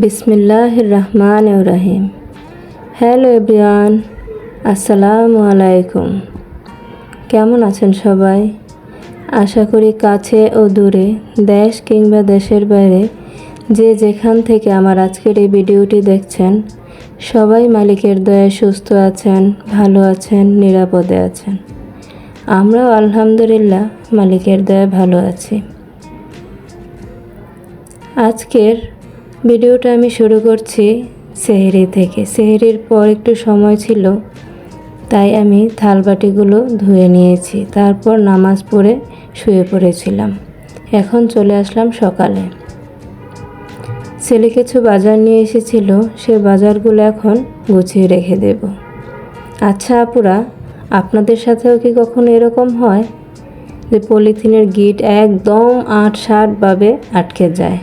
বিসমিল্লাহির রহমানির রহিম। Hello everyone, আসসালামু আলাইকুম। কেমন আছেন সবাই? আশা করি কাছে ও দূরে, দেশ কিংবা দেশের বাইরে যে যেখান থেকে আমার আজকের এই ভিডিওটি দেখছেন, সবাই মালিকের দয়ায় সুস্থ আছেন, ভালো আছেন, নিরাপদে আছেন। আমরাও আলহামদুলিল্লাহ মালিকের দয়ায় ভালো আছি। আজকের ভিডিওটা আমি শুরু করছি সেহরি থেকে। সেহরির পর একটু সময় ছিল, তাই আমি থালবাটিগুলো ধুয়ে নিয়েছি। তারপর নামাজ পড়ে শুয়ে পড়েছিলাম। এখন চলে আসলাম সকালে। ছেলে কিছু বাজার নিয়ে এসেছিল, সে বাজারগুলো এখন গুছিয়ে রেখে দেব। আচ্ছা আপুরা, আপনাদের সাথেও কি কখনো এরকম হয় যে পলিথিনের গিট একদম আটসাঁটভাবে আটকে যায়?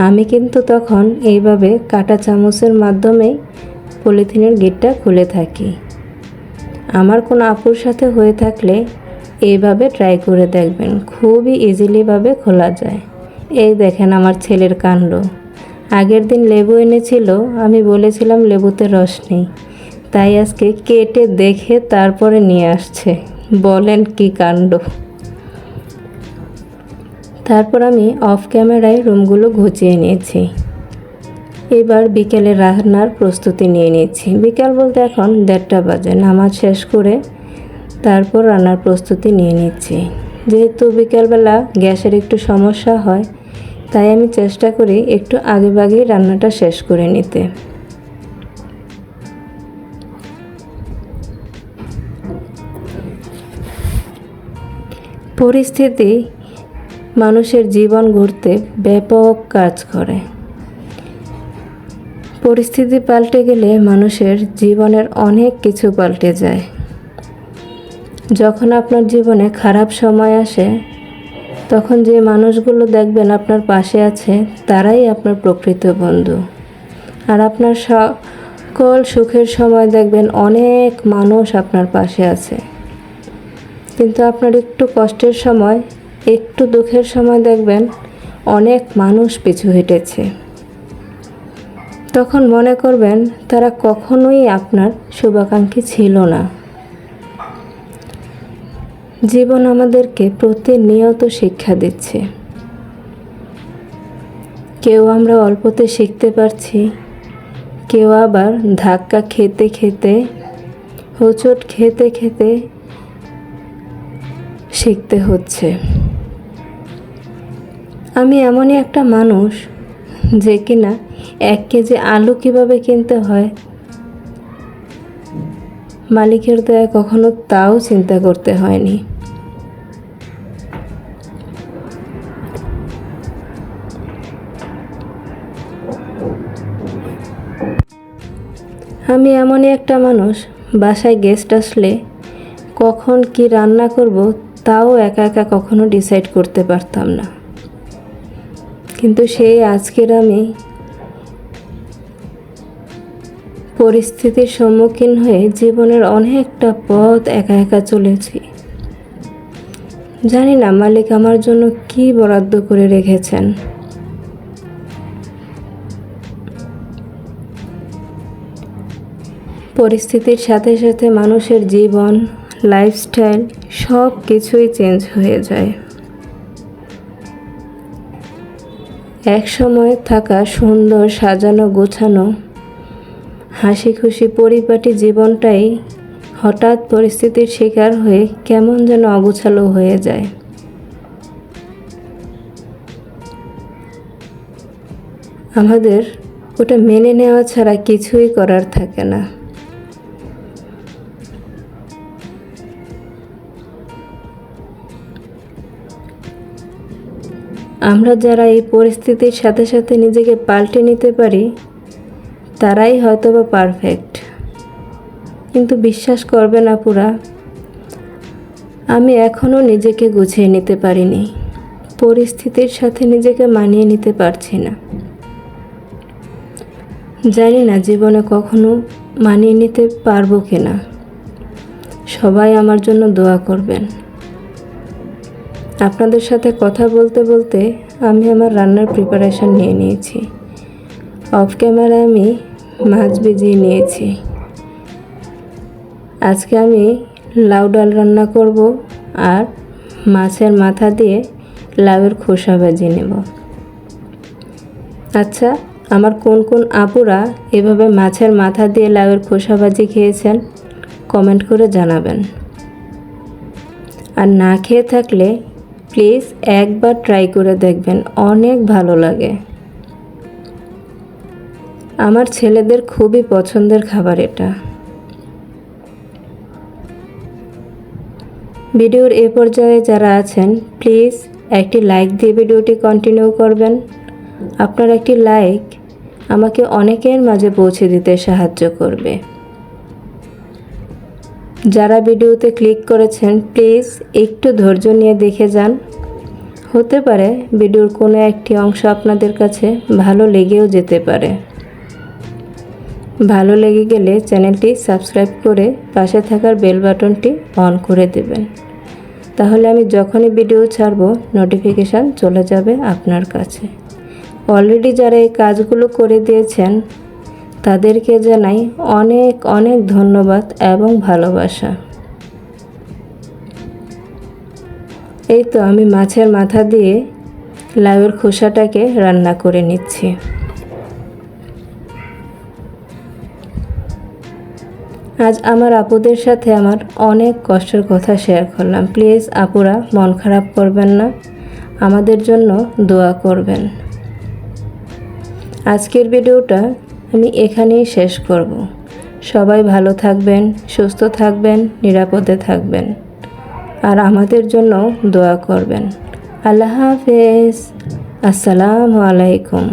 আমি কিন্তু তখন এইভাবে কাঁটা চামচের মাধ্যমেই পলিথিনের গিটটা খুলে থাকি। আমার কোনো আপুর সাথে হয়ে থাকলে এইভাবে ট্রাই করে দেখবেন, খুবই ইজিলিভাবে খোলা যায়। এই দেখেন আমার ছেলের কাণ্ড। আগের দিন লেবু এনেছিল, আমি বলেছিলাম লেবুতে রস নেই, তাই আজকে কেটে দেখে তারপরে নিয়ে আসছে। বলেন কি কাণ্ড। তারপর আমি অফ ক্যামেরায় রুমগুলো গুছিয়ে নিয়েছি। এবার বিকেলে রান্নার প্রস্তুতি নিয়ে নিয়েছি। বিকাল বলতে এখন 1:30 বাজে। নামাজ শেষ করে তারপর রান্নার প্রস্তুতি নিয়ে নিচ্ছি। যেহেতু বিকালবেলা গ্যাসের একটু সমস্যা হয়, তাই আমি চেষ্টা করি একটু আগেভাগেই রান্নাটা শেষ করে নিতে। পরিস্থিতি মানুষের জীবন গড়তে ব্যাপক কাজ করে। পরিস্থিতি পাল্টে গেলে মানুষের জীবনের অনেক কিছু পাল্টে যায়। যখন আপনার জীবনে খারাপ সময় আসে, তখন যে মানুষগুলো দেখবেন আপনার পাশে আছে, তারাই আপনার প্রকৃত বন্ধু। আর আপনার সকল সুখের সময় দেখবেন অনেক মানুষ আপনার পাশে আছে, কিন্তু আপনার একটু কষ্টের সময়, একটু দুঃখের সময় দেখবেন অনেক মানুষ পিছু হেঁটেছে। তখন মনে করবেন তারা কখনোই আপনার শুভাকাঙ্ক্ষী ছিল না। জীবন আমাদেরকে প্রতিনিয়ত শিক্ষা দিচ্ছে। কেউ আমরা অল্পতে শিখতে পারছি, কেউ আবার ধাক্কা খেতে খেতে, হোঁচট খেতে খেতে শিখতে হচ্ছে। আমি এমনই একটা মানুষ যে কিনা 1 কেজি আলু কিভাবে কিনতে হয় মালিকের দয়া কখনো তাও চিন্তা করতে হয়নি। আমি এমনই একটা মানুষ, বাসায় গেস্ট আসলে কখন কি রান্না করব তাও একা একা কখনো ডিসাইড করতে পারতাম না। কিন্তু সেই আজকের আমি পরিস্থিতির সম্মুখীন হয়ে জীবনের অনেকটা পথ একা একা চলেছি। জানি না মালিক আমার জন্য কি বরাদ্দ করে রেখেছেন। পরিস্থিতির সাথে সাথে মানুষের জীবন, লাইফস্টাইল সব কিছুই চেঞ্জ হয়ে যায়। এক সময় থাকা সুন্দর সাজানো গোছানো হাসি খুশি পরিপাটি জীবনটাই হঠাৎ পরিস্থিতির শিকার হয়ে কেমন যেন অগোছালো হয়ে যায়। আমাদের ওটা মেনে নেওয়া ছাড়া কিছুই করার থাকে না। আমরা যারা এই পরিস্থিতির সাথে সাথে নিজেকে পাল্টে নিতে পারি, তারাই হয়তোবা পারফেক্ট। কিন্তু বিশ্বাস করবেন আপুরা, আমি এখনও নিজেকে গুছিয়ে নিতে পারিনি। পরিস্থিতির সাথে নিজেকে মানিয়ে নিতে পারছি না। জানি না জীবনে কখনো মানিয়ে নিতে পারবো কিনা। সবাই আমার জন্য দোয়া করবেন। আপনাদের সাথে কথা বলতে বলতে আমি আমার রান্নার প্রিপারেশন নিয়ে নিয়েছি। অফ ক্যামেরায় আমি মাছ ভিজিয়ে নিয়েছি। আজকে আমি লাউ ডাল রান্না করব আর মাছের মাথা দিয়ে লাউয়ের খোসা ভাজি নেব। আচ্ছা, আমার কোন কোন আপুরা এভাবে মাছের মাথা দিয়ে লাউয়ের খোসা ভাজি খেয়েছেন কমেন্ট করে জানাবেন। আর না খেয়ে থাকলে প্লিজ একবার ট্রাই করে দেখবেন, অনেক ভালো লাগে। আমার ছেলেদের খুবই পছন্দের খাবার এটা। ভিডিওর এ পর্যায়ে যারা আছেন প্লিজ একটি লাইক দিয়ে ভিডিওটি কন্টিনিউ করবেন। আপনার একটি লাইক আমাকে অনেকের মাঝে পৌঁছে দিতে সাহায্য করবে। যারা ভিডিওতে ক্লিক করেছেন প্লিজ একটু ধৈর্য নিয়ে দেখে যান। হতে পারে ভিডিওর কোনো একটি অংশ আপনাদের কাছে ভালো লেগেও যেতে পারে। ভালো লেগে গেলে চ্যানেলটি সাবস্ক্রাইব করে পাশে থাকার বেল বাটনটি অন করে দেবেন। তাহলে আমি যখনই ভিডিও ছাড়ব নোটিফিকেশান চলে যাবে আপনার কাছে। অলরেডি যারা এই কাজগুলো করে দিয়েছেন তাদেরকে জানাই অনেক অনেক ধন্যবাদ এবং ভালোবাসা। এই তো আমি মাছের মাথা দিয়ে লাউয়ের খোসাটাকে রান্না করে নিচ্ছি। আজ আমার আপুদের সাথে আমার অনেক কষ্টের কথা শেয়ার করলাম। প্লিজ আপুরা মন খারাপ করবেন না, আমাদের জন্য দোয়া করবেন। আজকের ভিডিওটা আমি এখানেই শেষ করব। সবাই ভালো থাকবেন, সুস্থ থাকবেন, নিরাপদে থাকবেন আর আমাদের জন্য দোয়া করবেন। আল্লাহ হাফেজ। আসসালামু আলাইকুম।